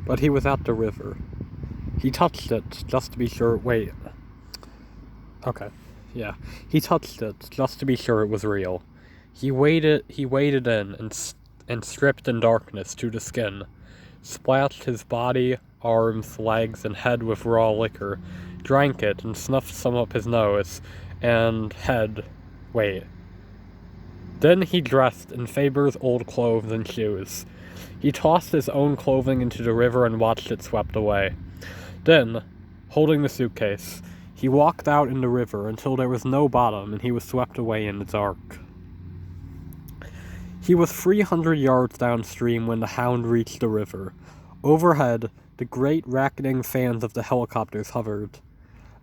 but he was at the river. He touched it just to be sure. Wait. Okay. Yeah. He touched it just to be sure it was real. He waded in and stripped in darkness to the skin, splashed his body, arms, legs, and head with raw liquor, drank it and snuffed some up his nose and head. Wait. Then he dressed in Faber's old clothes and shoes. He tossed his own clothing into the river and watched it swept away. Then, holding the suitcase, he walked out in the river until there was no bottom and he was swept away in the dark. He was 300 yards downstream when the Hound reached the river. Overhead, the great racketing fans of the helicopters hovered.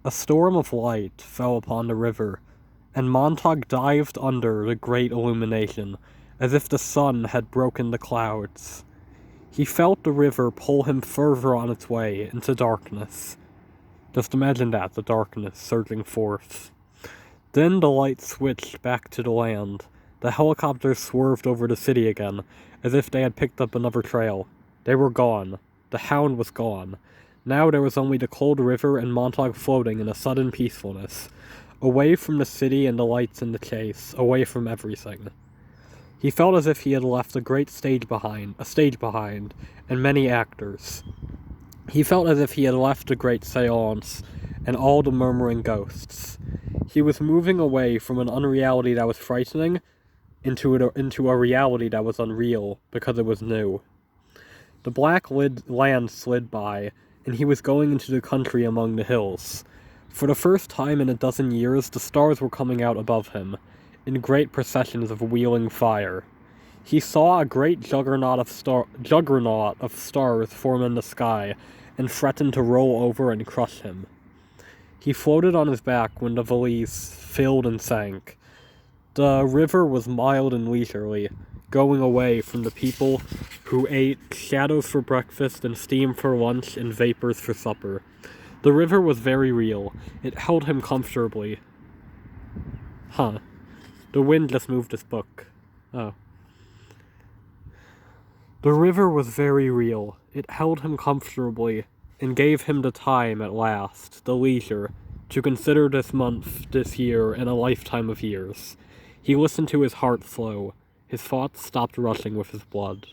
A storm of light fell upon the river, and Montauk dived under the great illumination, as if the sun had broken the clouds. He felt the river pull him further on its way into darkness. Just imagine that, the darkness surging forth. Then the light switched back to the land. The helicopters swerved over the city again, as if they had picked up another trail. They were gone. The Hound was gone. Now there was only the cold river and Montauk floating in a sudden peacefulness, away from the city and the lights in the chase, away from everything. He felt as if he had left a stage behind, and many actors. He felt as if he had left a great seance, and all the murmuring ghosts. He was moving away from an unreality that was frightening into a reality that was unreal, because it was new. The black land slid by, and he was going into the country among the hills. For the first time in a dozen years, the stars were coming out above him, in great processions of wheeling fire. He saw a great juggernaut of stars form in the sky, and threaten to roll over and crush him. He floated on his back when the valise filled and sank. The river was mild and leisurely, going away from the people who ate shadows for breakfast and steam for lunch and vapors for supper. The river was very real. It held him comfortably. The wind just moved his book. Oh. The river was very real. It held him comfortably, and gave him the time at last, the leisure, to consider this month, this year, and a lifetime of years. He listened to his heart flow. His thoughts stopped rushing with his blood.